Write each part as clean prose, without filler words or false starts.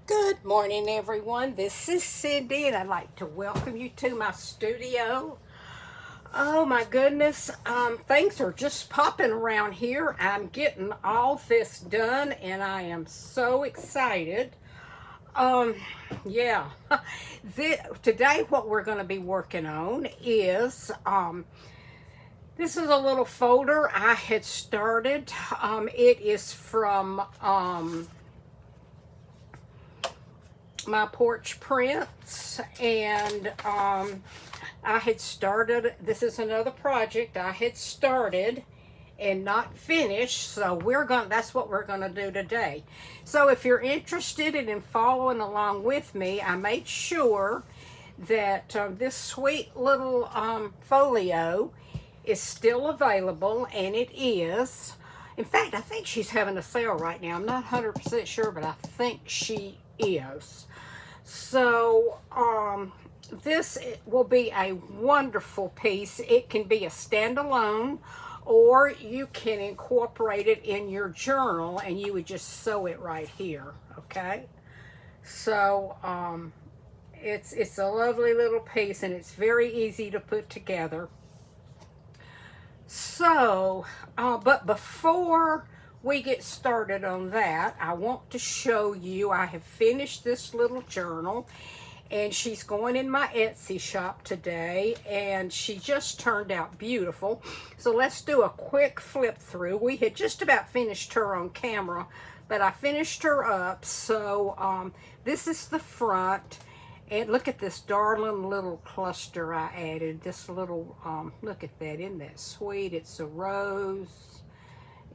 Good morning, everyone. This is Cindy, and I'd like to welcome you to my studio. Oh my goodness, things are just popping around here. I'm getting all this done, and I am so excited. Um, yeah, today what we're going to be working on is this is a little folder I had started. It is from my porch prints, and I had started, this is another project I had started and not finished, so that's what we're gonna do today. So if you're interested in following along with me, I made sure that this sweet little folio is still available, and it is. In fact, I think she's having a sale right now. I'm not 100% sure, but I think she is. So, this will be a wonderful piece. It can be a standalone, or you can incorporate it in your journal, and you would just sew it right here, okay? So, it's a lovely little piece, and it's very easy to put together. So, but before we get started on that, I want to show you, I have finished this little journal, and she's going in my Etsy shop today, and she just turned out beautiful. So let's do a quick flip through. We had just about finished her on camera, but I finished her up. So this is the front. And look at this darling little cluster I added. This little, look at that. Isn't that sweet? It's a rose.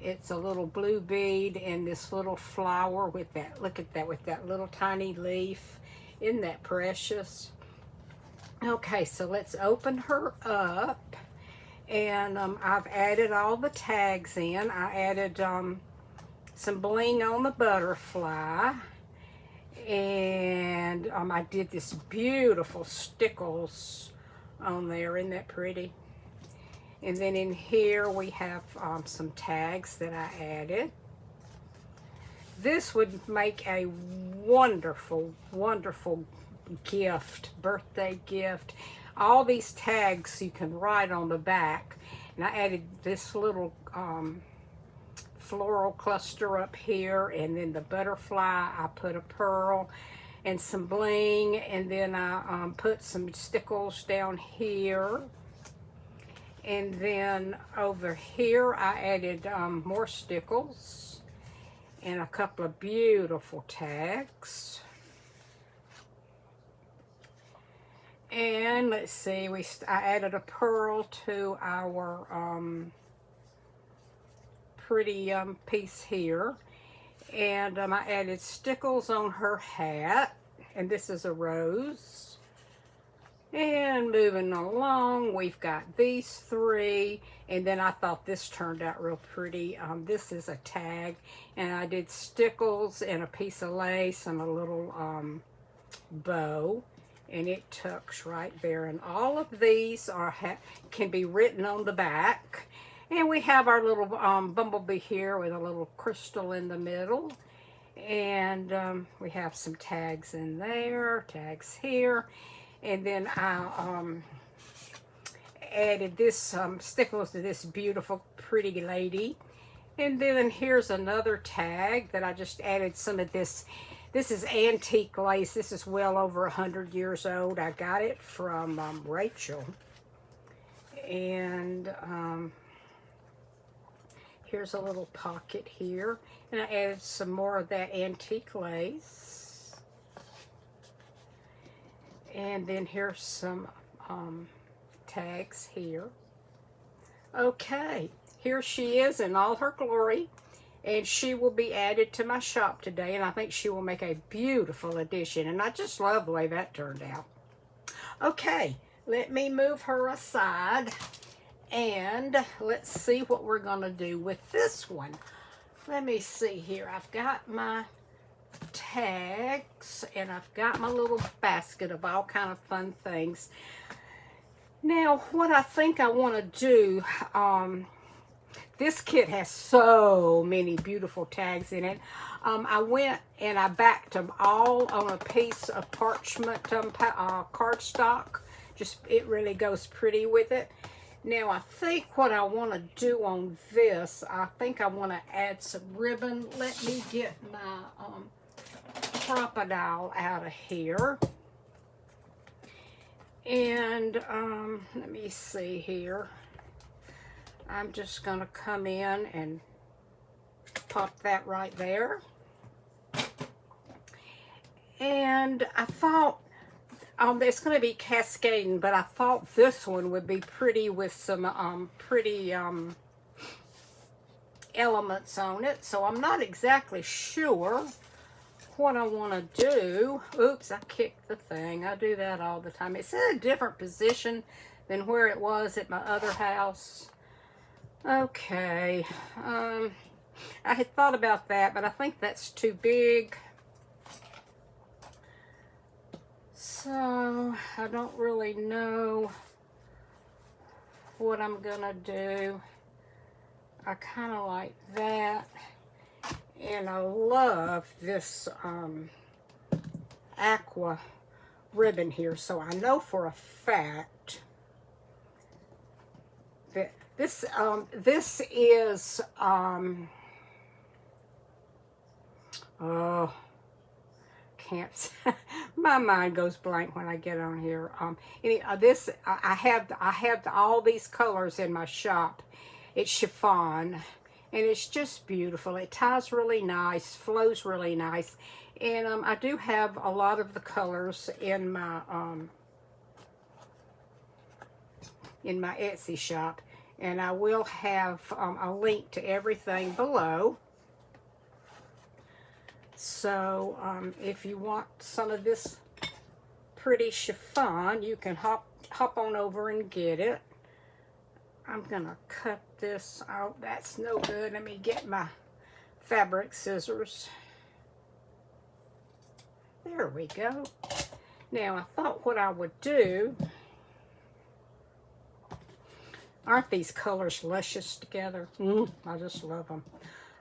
It's a little blue bead and this little flower with that, look at that, with that little tiny leaf. Isn't that precious? Okay, so let's open her up. And I've added all the tags in. I added some bling on the butterfly. And I did this beautiful stickles on there. Isn't that pretty? And then in here we have some tags that I added. This would make a wonderful, wonderful gift, birthday gift. All these tags you can write on the back. And I added this little floral cluster up here, and then the butterfly, I put a pearl and some bling, and then I put some stickles down here, and then over here I added more stickles and a couple of beautiful tags. And let's see, I added a pearl to our pretty piece here, and I added stickles on her hat, and this is a rose. And moving along, we've got these three, and then I thought this turned out real pretty. This is a tag, and I did stickles and a piece of lace and a little bow, and it tucks right there. And all of these can be written on the back. And we have our little bumblebee here with a little crystal in the middle. And we have some tags in there, tags here. And then I added this stickles to this beautiful, pretty lady. And then here's another tag that I just added some of this. This is antique lace. This is well over 100 years old. I got it from Rachel. And here's a little pocket here, and I added some more of that antique lace. And then here's some tags here. Okay, here she is in all her glory, and she will be added to my shop today, and I think she will make a beautiful addition, and I just love the way that turned out. Okay, let me move her aside. And let's see what we're going to do with this one. Let me see here. I've got my tags, and I've got my little basket of all kind of fun things. Now, what I think I want to do, this kit has so many beautiful tags in it. I went and I backed them all on a piece of parchment cardstock. Just, it really goes pretty with it. Now, I think what I want to do on this, I think I want to add some ribbon. Let me get my crocodile out of here. And let me see here. I'm just going to come in and pop that right there. And I thought, it's going to be cascading, but I thought this one would be pretty with some pretty elements on it. So I'm not exactly sure what I want to do. Oops, I kicked the thing. I do that all the time. It's in a different position than where it was at my other house. Okay. I had thought about that, but I think that's too big. So, I don't really know what I'm gonna do. I kind of like that. And I love this aqua ribbon here. So, I know for a fact that this is, oh, can't, my mind goes blank when I get on here. This, I have all these colors in my shop. It's chiffon, and it's just beautiful. It ties really nice, flows really nice, and I do have a lot of the colors in my Etsy shop, and I will have a link to everything below. So if you want some of this pretty chiffon, you can hop on over and get it. I'm gonna cut this out. That's no good. Let me get my fabric scissors. There we go. Now I thought what I would do, aren't these colors luscious together? I just love them.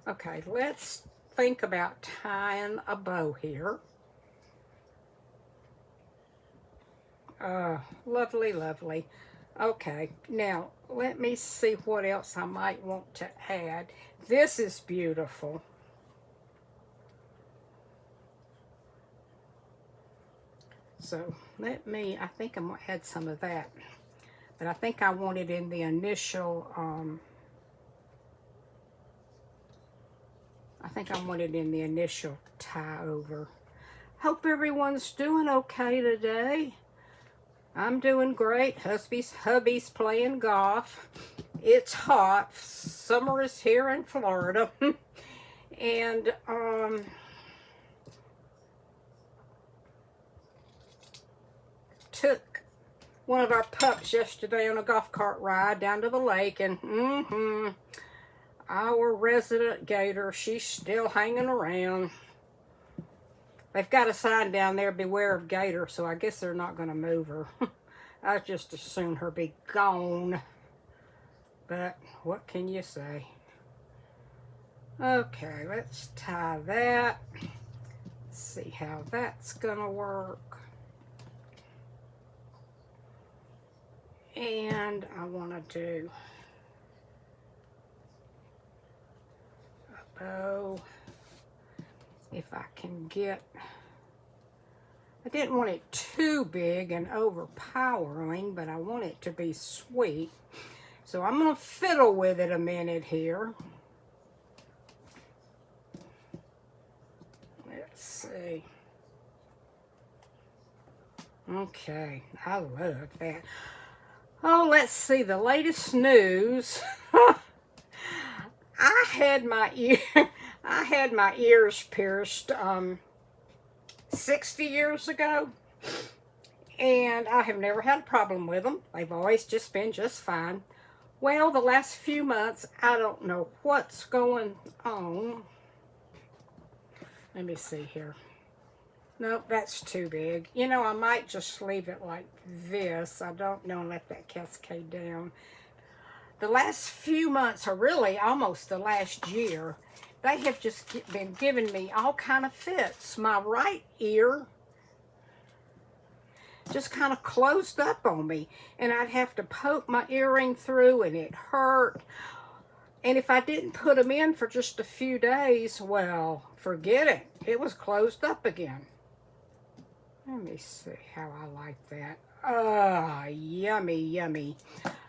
Okay, let's think about tying a bow here. Lovely, lovely. Okay, now let me see what else I might want to add. This is beautiful. So let me, I think I'm gonna add some of that. But I think I want it in the initial, tie over. Hope everyone's doing okay today. I'm doing great. Hubby's playing golf. It's hot. Summer is here in Florida. And took one of our pups yesterday on a golf cart ride down to the lake, and our resident gator, she's still hanging around. They've got a sign down there, beware of gator, so I guess they're not going to move her. I just assumed her be gone. But what can you say? Okay, let's tie that. See how that's going to work. And I want to do a bow. If I can get, I didn't want it too big and overpowering, but I want it to be sweet. So I'm going to fiddle with it a minute here. Let's see. Okay, I love that. Oh, let's see, the latest news. I had my ears pierced 60 years ago, and I have never had a problem with them. They've always just been just fine. Well, the last few months, I don't know what's going on. Let me see here. Nope, that's too big. You know, I might just leave it like this. I don't know, let that cascade down. the last few months, or really almost the last year, they have just been giving me all kind of fits. My right ear just kind of closed up on me, and I'd have to poke my earring through, and it hurt. And if I didn't put them in for just a few days, well, forget it. It was closed up again. Let me see how I like that. Ah, yummy, yummy.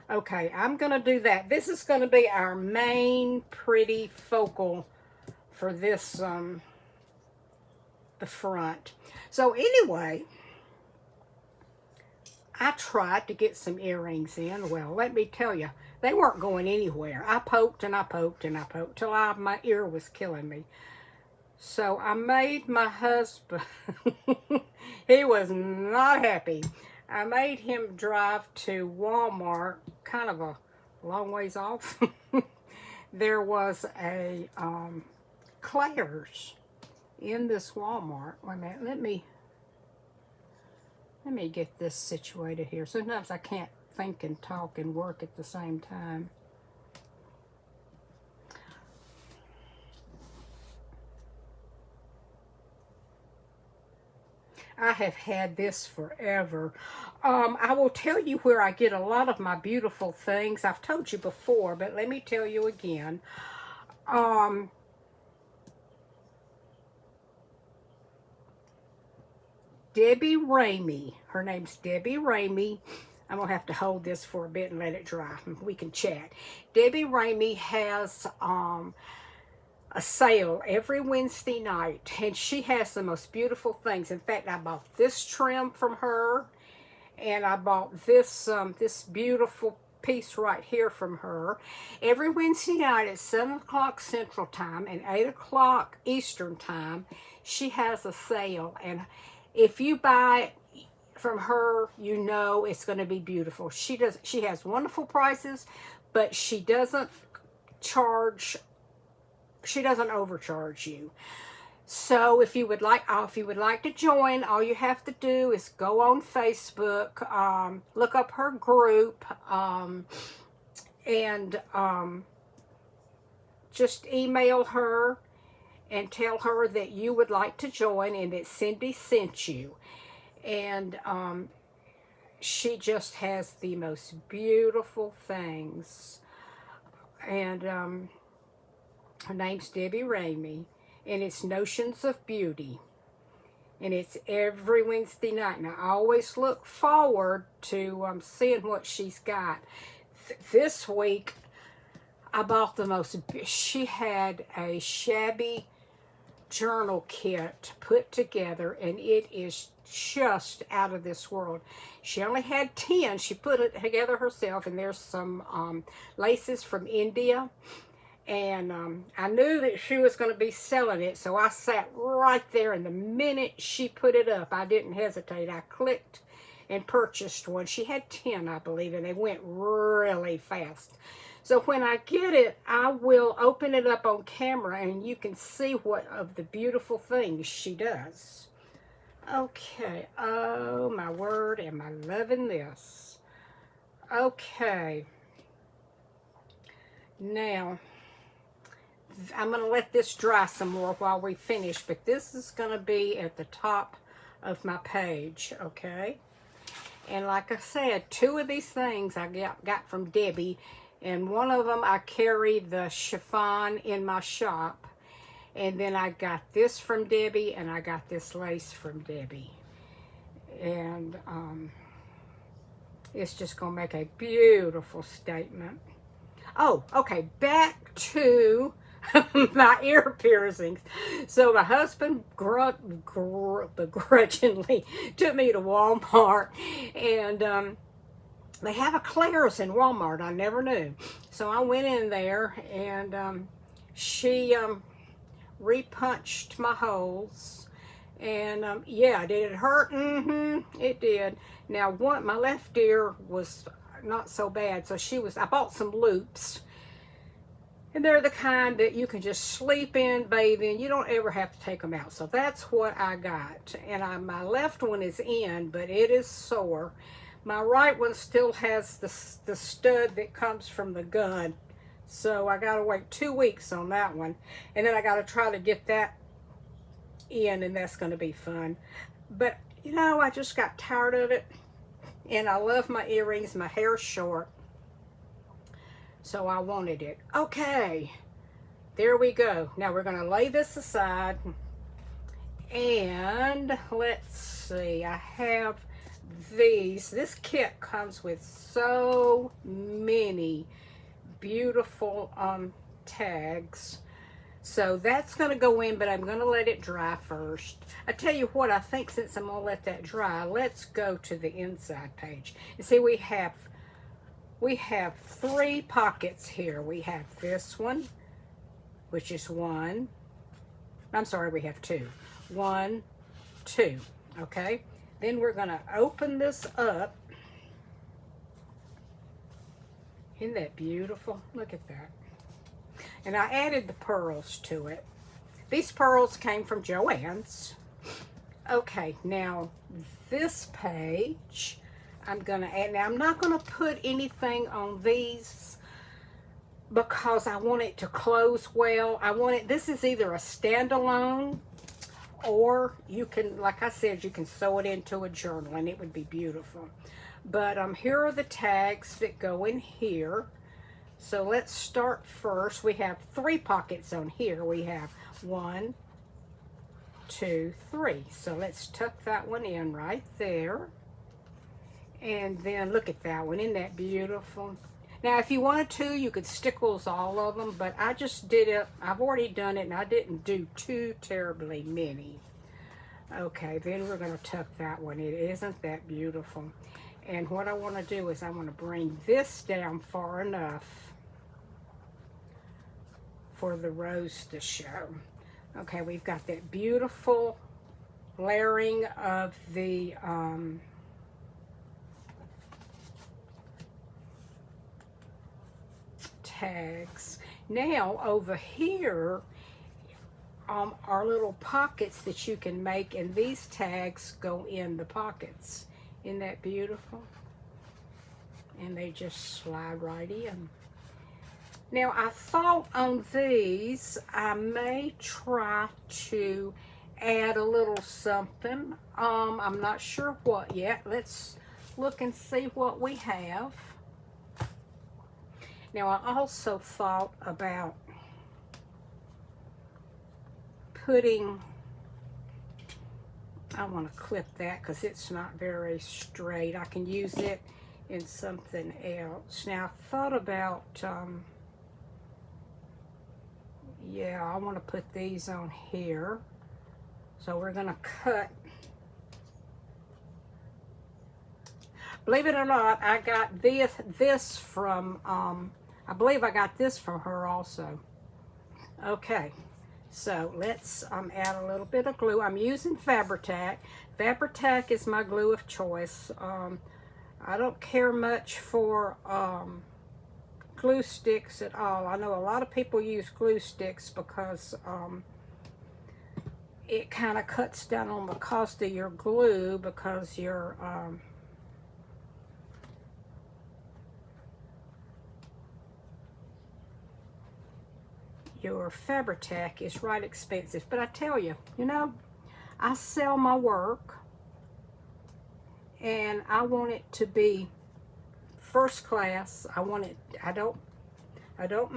Okay, I'm going to do that. This is going to be our main pretty focal for this, the front. So anyway, I tried to get some earrings in. Well, let me tell you, they weren't going anywhere. I poked and I poked and I poked till my ear was killing me. So I made my husband, he was not happy. I made him drive to Walmart, kind of a long ways off. There was a Claire's in this Walmart. Wait a minute, let me get this situated here. Sometimes I can't think and talk and work at the same time. I have had this forever. I will tell you where I get a lot of my beautiful things. I've told you before, but let me tell you again. Debbie Ramey. Her name's Debbie Ramey. I'm going to have to hold this for a bit and let it dry. We can chat. Debbie Ramey has a sale every Wednesday night, and she has the most beautiful things. In fact, I bought this trim from her, and I bought this this beautiful piece right here from her. Every Wednesday night at 7 o'clock Central Time and 8 o'clock Eastern Time, she has a sale, and if you buy it from her, you know it's going to be beautiful. She has wonderful prices, but she doesn't overcharge you. So if you would like to join, all you have to do is go on Facebook, look up her group, and just email her and tell her that you would like to join and that Cindy sent you. And she just has the most beautiful things. And her name's Debbie Ramey, and it's Notions of Beauty. And it's every Wednesday night. And I always look forward to seeing what she's got. This week, I bought she had a Shabby journal kit put together, and it is just out of this world. She only had 10. She put it together herself, and there's some laces from India. And I knew that she was going to be selling it, so I sat right there, and the minute she put it up, I didn't hesitate. I clicked and purchased one. She had 10, I believe, and they went really fast. So when I get it, I will open it up on camera, and you can see what of the beautiful things she does. Okay. Oh, my word, am I loving this. Okay. Now, I'm going to let this dry some more while we finish, but this is going to be at the top of my page, okay? And like I said, 2 of these things I got from Debbie, and one of them I carry the chiffon in my shop, and then I got this from Debbie, and I got this lace from Debbie. And it's just going to make a beautiful statement. Oh, okay, back to my ear piercings. So my husband begrudgingly took me to Walmart, and they have a Claire's in Walmart. I never knew. So I went in there, and she repunched my holes, and yeah, did it hurt? It did. Now my left ear was not so bad, so I bought some loops. And they're the kind that you can just sleep in, bathe in. You don't ever have to take them out. So that's what I got. And my left one is in, but it is sore. My right one still has the stud that comes from the gun. So I got to wait 2 weeks on that one. And then I got to try to get that in, and that's going to be fun. But, you know, I just got tired of it. And I love my earrings. My hair's short. So I wanted it. Okay. There we go. Now we're going to lay this aside. And let's see. I have these. This kit comes with so many beautiful tags. So that's going to go in, but I'm going to let it dry first. I tell you what, I think since I'm going to let that dry, let's go to the inside page. You see, we have 3 pockets here. We have this one, which is 1. I'm sorry, we have 2. 1, 2. Okay. Then we're going to open this up. Isn't that beautiful? Look at that. And I added the pearls to it. These pearls came from Joann's. Okay, now this page I'm going to add. Now I'm not going to put anything on these because I want it to close well. I want it, this is either a standalone or you can, like I said, you can sew it into a journal and it would be beautiful. But here are the tags that go in here. So let's start first. We have 3 pockets on here. We have 1, 2, 3. So let's tuck that one in right there. And then look at that one. Isn't that beautiful? Now, if you wanted to, you could stickles all of them, but I just did it. I've already done it, and I didn't do too terribly many. Okay, then we're going to tuck that one in. Isn't that beautiful? And what I want to do is I want to bring this down far enough for the rose to show. Okay, we've got that beautiful layering of the tags. Now over here are little pockets that you can make, and these tags go in the pockets. Isn't that beautiful? And they just slide right in. Now I thought on these I may try to add a little something. I'm not sure what yet. Let's look and see what we have. Now I also thought about putting, I want to clip that because it's not very straight. I can use it in something else. Now I thought about, yeah, I want to put these on here. So we're going to cut. Believe it or not, I got this from, I believe I got this from her also. Okay, so let's add a little bit of glue. I'm using Fabri-Tac. Fabri-Tac is my glue of choice. I don't care much for glue sticks at all. I know a lot of people use glue sticks because it kind of cuts down on the cost of your glue because your Fabri-Tac is right expensive. But I tell you, you know, I sell my work and I want it to be first class. I want it, I don't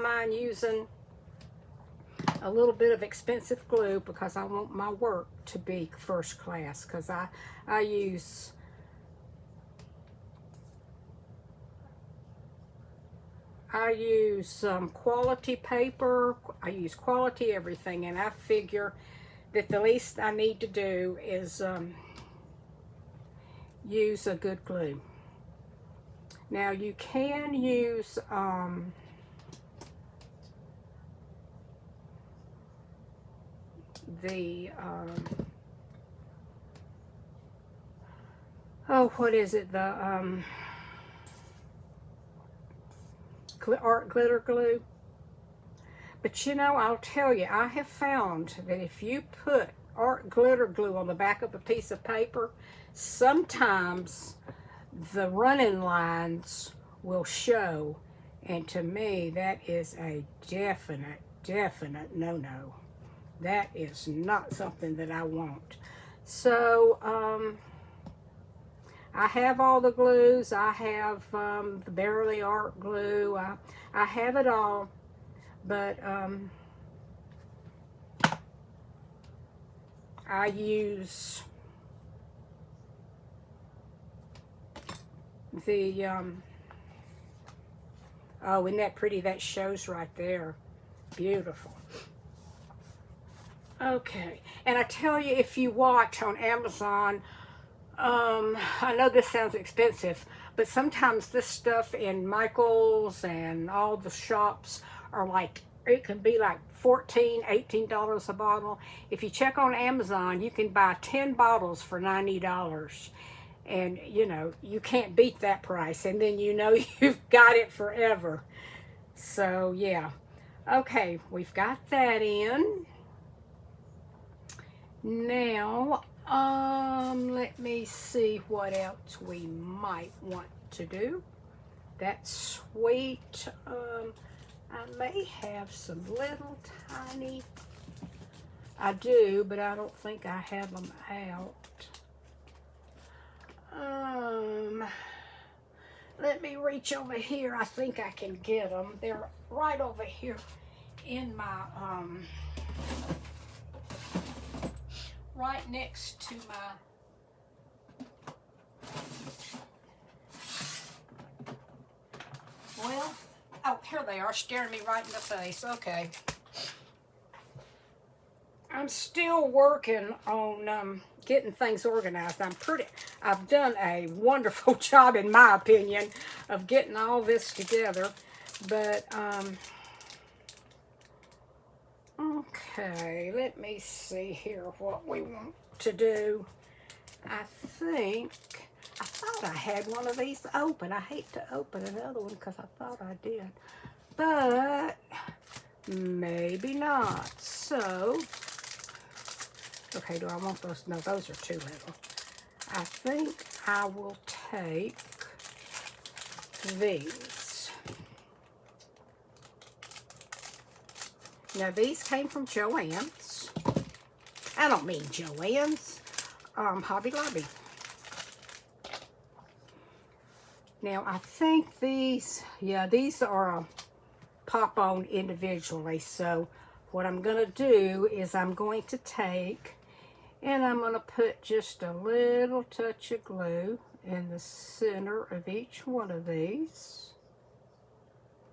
mind using a little bit of expensive glue because I want my work to be first class, because I use quality paper, I use quality everything, and I figure that the least I need to do is use a good glue. Now you can use oh, what is it, the art glitter glue. But you know, I'll tell you, I have found that if you put art glitter glue on the back of a piece of paper, sometimes the running lines will show. And to me, that is a definite no-no. That is not something that I want. So, I have all the glues. I have the Beverly Art glue. I have it all. But I use the, oh, isn't that pretty? That shows right there. Beautiful. Okay, and I tell you, if you watch on Amazon, I know this sounds expensive, but sometimes this stuff in Michael's and all the shops are like, it can be like $14, $18 a bottle. If you check on Amazon, you can buy 10 bottles for $90. And, you know, you can't beat that price. And then you know you've got it forever. So, yeah. Okay, we've got that in. Now, let me see what else we might want to do. That's sweet. I may have some little tiny, I do, but I don't think I have them out. Let me reach over here. I think I can get them. They're right over here in my, right next to my, well, oh, here they are, staring me right in the face. Okay. I'm still working on getting things organized. I've done a wonderful job, in my opinion, of getting all this together. But, okay, let me see here what we want to do. I thought I had one of these open. I hate to open another one because I thought I did. But maybe not. So, okay, do I want those? No, those are too little. I think I will take these. Now, these came from Joann's. I don't mean Joann's. Hobby Lobby. Now, I think these, yeah, these are pop on individually. So, what I'm going to do is I'm going to take and I'm going to put just a little touch of glue in the center of each one of these.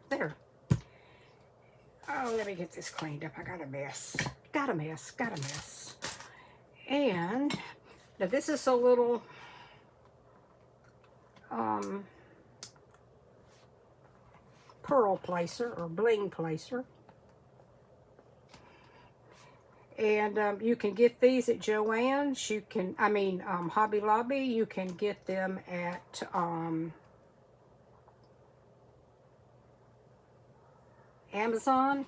There. Oh, let me get this cleaned up. I got a mess. Got a mess. And now this is a little pearl placer or bling placer. And you can get these at Joann's. You can, Hobby Lobby. You can get them at Amazon.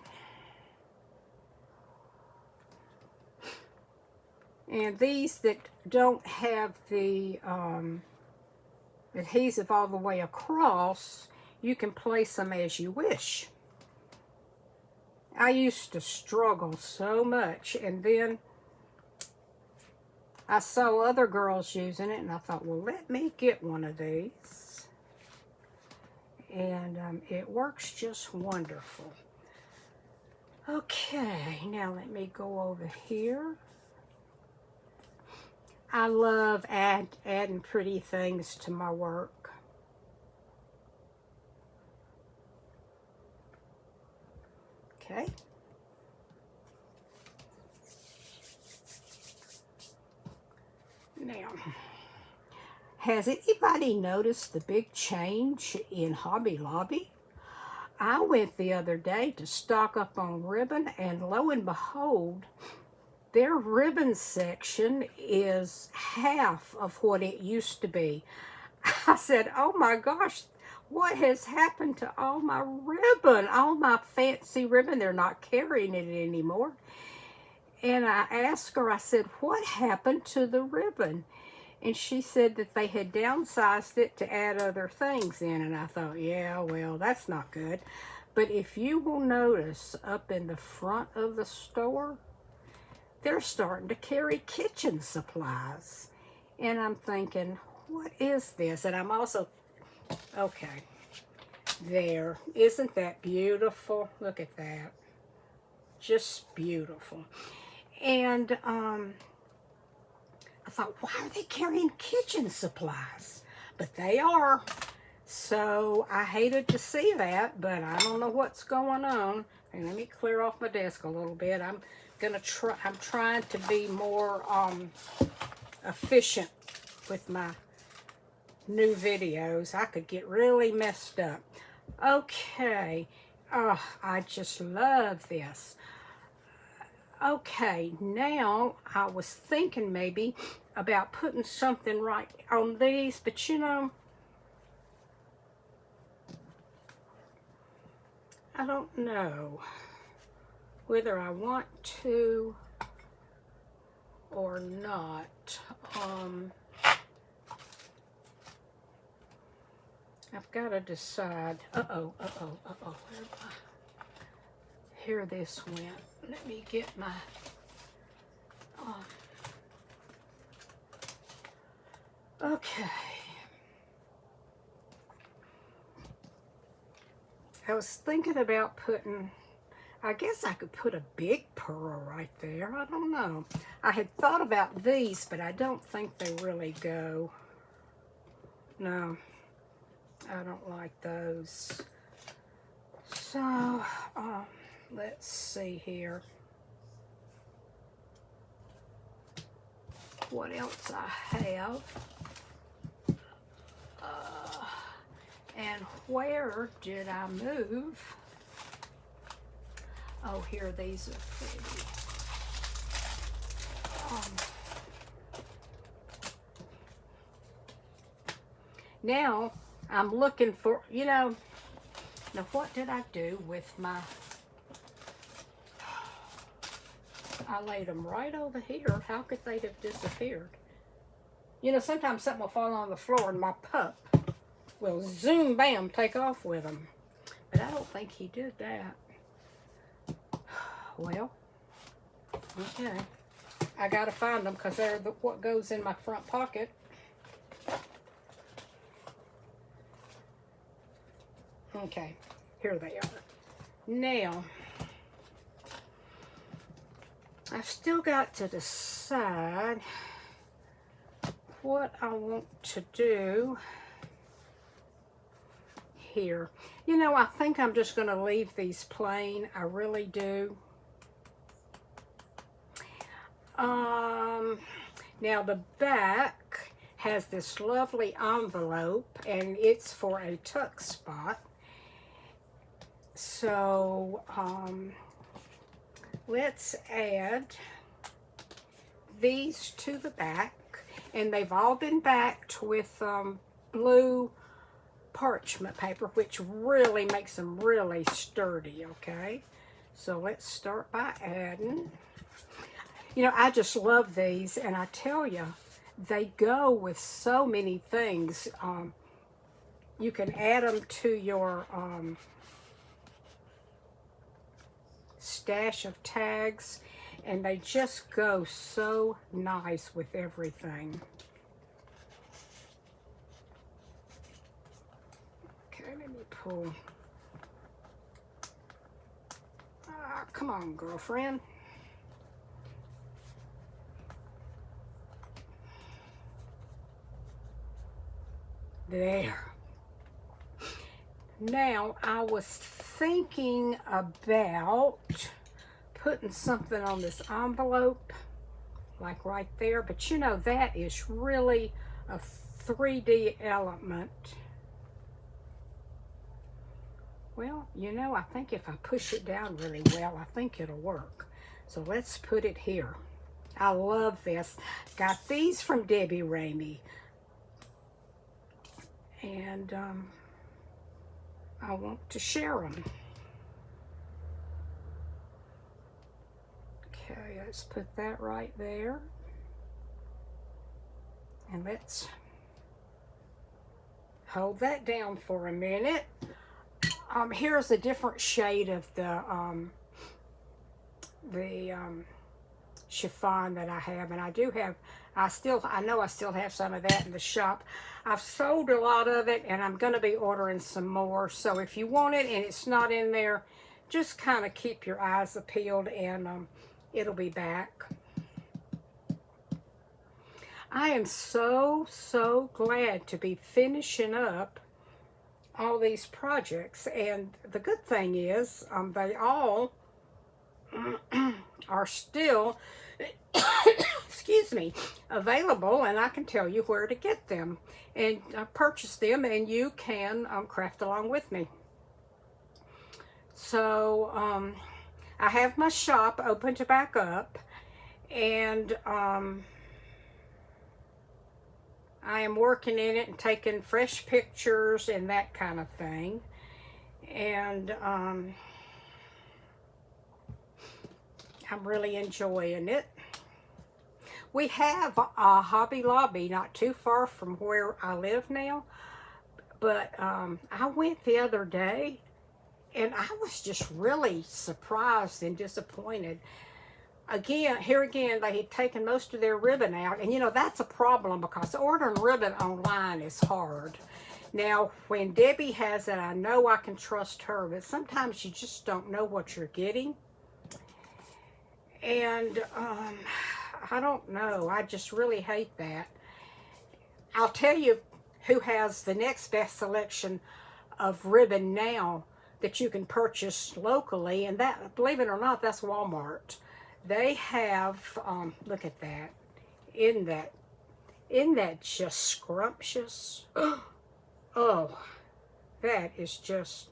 And these that don't have the adhesive all the way across, you can place them as you wish. I used to struggle so much, and then I saw other girls using it, and I thought, well, let me get one of these. And it works just wonderful. Okay, now let me go over here. I love adding pretty things to my work. Okay. Now, has anybody noticed the big change in Hobby Lobby? I went the other day to stock up on ribbon, and lo and behold, their ribbon section is half of what it used to be. I said, oh my gosh, what has happened to all my ribbon, all my fancy ribbon? They're not carrying it anymore. And I asked her, I said, what happened to the ribbon? And she said that they had downsized it to add other things in. And I thought, yeah, well, that's not good. But if you will notice up in the front of the store, they're starting to carry kitchen supplies. And I'm thinking, what is this? And I'm also, okay, there. Isn't that beautiful? Look at that. Just beautiful. And I thought, why are they carrying kitchen supplies? But they are. So I hated to see that, but I don't know what's going on. And let me clear off my desk a little bit. I'm trying to be more efficient with my new videos. I could get really messed up. Okay. Oh, I just love this. Okay, now I was thinking maybe about putting something right on these, but you know, I don't know whether I want to or not. I've got to decide. Here this went. Let me get my okay. I was thinking about putting, I guess I could put a big pearl right there. I don't know. I had thought about these, but I don't think they really go. No, I don't like those. So, let's see here. What else I have. And where did I move? Oh, here, these are pretty. Now, I'm looking for, you know, now what did I do with my, I laid them right over here. How could they have disappeared? You know, sometimes something will fall on the floor and my pup will zoom, bam, take off with them. But I don't think he did that. Well, okay. I gotta find them because they're what goes in my front pocket. Okay, here they are. Now, I've still got to decide what I want to do here. You know, I think I'm just going to leave these plain. I really do. Now the back has this lovely envelope and it's for a tuck spot. So, let's add these to the back, and they've all been backed with blue parchment paper, which really makes them really sturdy, okay? So let's start by adding. You know, I just love these, and I tell you, they go with so many things. You can add them to your stash of tags, and they just go so nice with everything. Okay, let me pull. Come on, girlfriend. There. Now, I was thinking about putting something on this envelope, like right there, but you know, that is really a 3D element. Well, you know, I think if I push it down really well, I think it'll work. So let's put it here. I love this. Got these from Debbie Ramey. And I want to share them. Okay, let's put that right there. And let's hold that down for a minute. Here's a different shade of the chiffon that I have, and I know I still have some of that in the shop. I've sold a lot of it, and I'm going to be ordering some more. So if you want it and it's not in there, just kind of keep your eyes peeled, and it'll be back. I am so glad to be finishing up all these projects, and the good thing is they all are still excuse me, available, and I can tell you where to get them and purchase them, and you can craft along with me. So I have my shop open to back up, and I am working in it and taking fresh pictures and that kind of thing. And I'm really enjoying it. We have a Hobby Lobby not too far from where I live now, but I went the other day and I was just really surprised and disappointed. Here again, they had taken most of their ribbon out, and you know, that's a problem because ordering ribbon online is hard. Now, when Debbie has it, I know I can trust her, but sometimes you just don't know what you're getting. And I don't know, I just really hate that. I'll tell you who has the next best selection of ribbon now that you can purchase locally, and that, believe it or not, that's Walmart. They have, look at that. Isn't that just scrumptious? Oh, that is just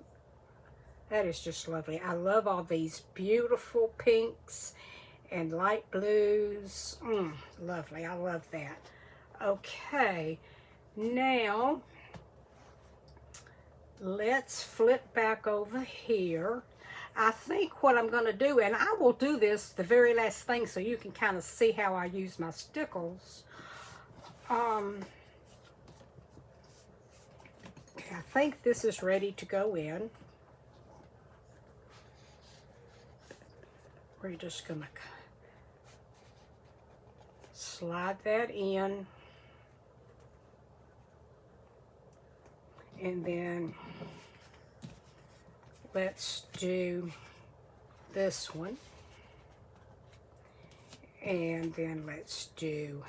lovely. I love all these beautiful pinks and light blues. Lovely, I love that. Okay, now let's flip back over here. I think what I'm going to do, and I will do this the very last thing so you can kind of see how I use my stickles. Okay, I think this is ready to go in. We're just going to slide that in. And then let's do this one. And then let's do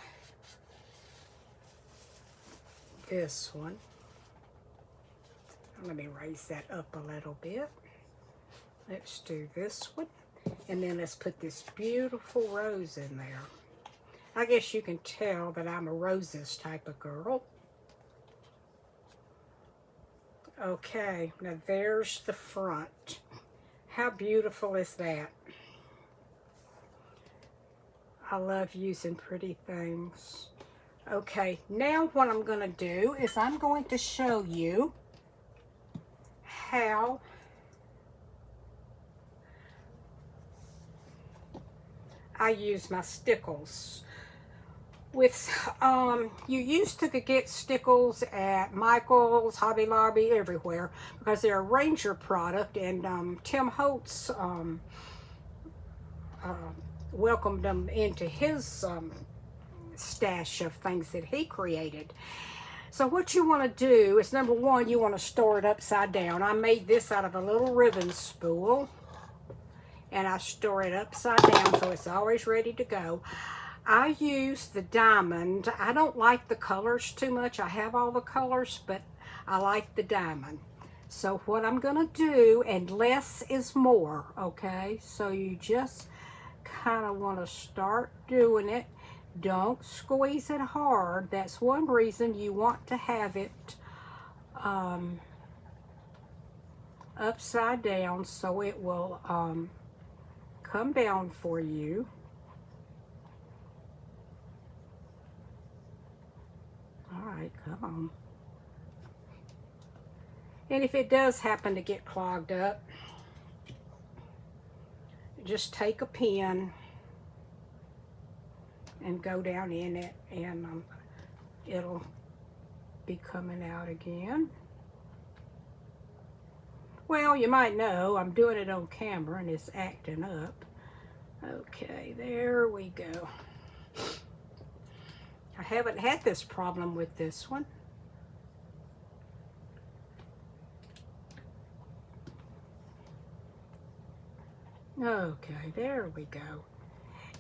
this one. Let me raise that up a little bit. Let's do this one. And then let's put this beautiful rose in there. I guess you can tell that I'm a roses type of girl. Okay, now there's the front. How beautiful is that? I love using pretty things. Okay, now what I'm going to do is I'm going to show you how I use my stickles. With you used to get stickles at Michael's, Hobby Lobby, everywhere, because they're a Ranger product, and Tim Holtz welcomed them into his stash of things that he created. So what you want to do is, number one, you want to store it upside down. I made this out of a little ribbon spool, and I store it upside down so it's always ready to go. I use the diamond. I don't like the colors too much. I have all the colors, but I like the diamond. So what I'm going to do, and less is more, okay? So you just kind of want to start doing it. Don't squeeze it hard. That's one reason you want to have it upside down so it will come down for you. All right, come on. And if it does happen to get clogged up, just take a pin and go down in it and it'll be coming out again. Well, you might know I'm doing it on camera and it's acting up. Okay, there we go. I haven't had this problem with this one. Okay, there we go.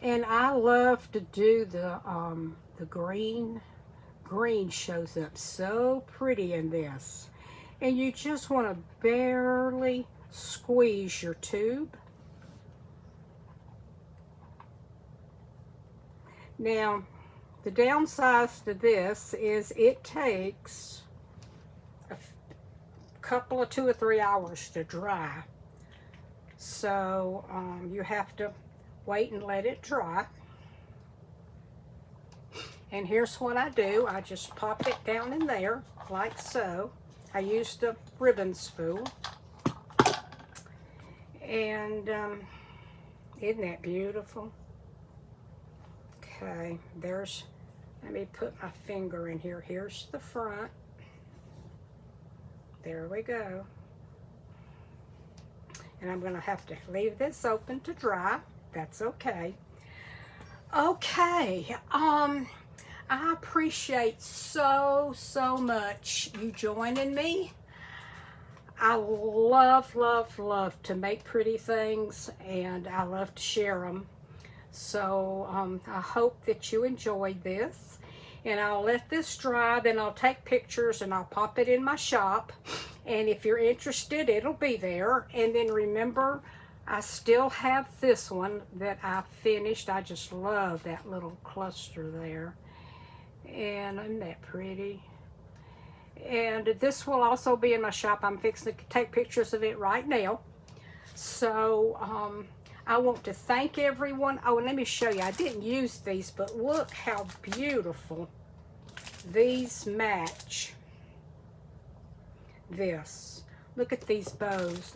And I love to do the green. Green shows up so pretty in this. And you just want to barely squeeze your tube. Now, the downside to this is it takes a couple of 2 or 3 hours to dry. So you have to wait and let it dry. And here's what I do. I just pop it down in there like so. I used a ribbon spool. And isn't that beautiful? Okay, let me put my finger in here. Here's the front. There we go. And I'm going to have to leave this open to dry. That's okay. Okay, I appreciate so much you joining me. I love to make pretty things, and I love to share them. So I hope that you enjoyed this, and I'll let this dry, then I'll take pictures and I'll pop it in my shop. And if you're interested, it'll be there. And then remember, I still have this one that I finished. I just love that little cluster there. And isn't that pretty? And this will also be in my shop. I'm fixing to take pictures of it right now. So I want to thank everyone. Oh, and let me show you. I didn't use these, but look how beautiful these match this. Look at these bows.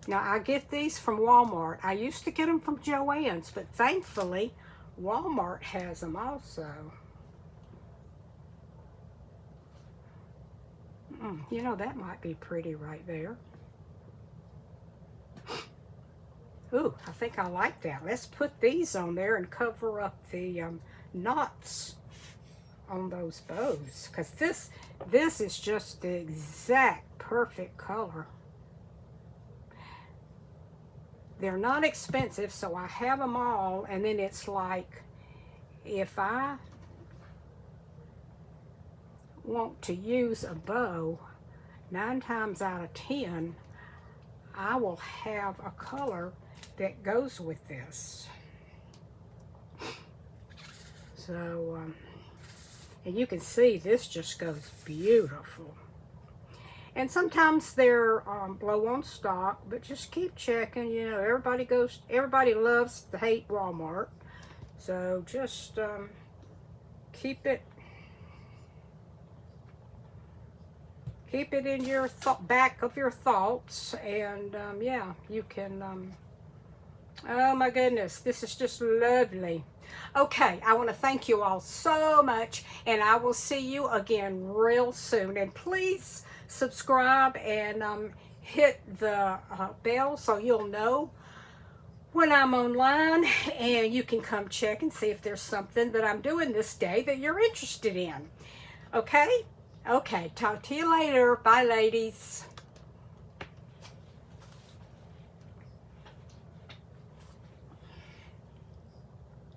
Now I get these from Walmart. I used to get them from Joann's, but thankfully Walmart has them also. You know, that might be pretty right there. Ooh, I think I like that. Let's put these on there and cover up the knots on those bows, because this is just the exact perfect color. They're not expensive, so I have them all. And then it's like, if I want to use a bow, 9 times out of 10 I will have a color that goes with this. So and you can see this just goes beautiful. And sometimes they're low on stock, but just keep checking. You know, everybody loves to hate Walmart. So just keep it in your back of your thoughts, and yeah, you can oh my goodness, this is just lovely. Okay, I want to thank you all so much, and I will see you again real soon. And please subscribe and hit the bell so you'll know when I'm online, and you can come check and see if there's something that I'm doing this day that you're interested in. Okay? Okay, talk to you later. Bye, ladies.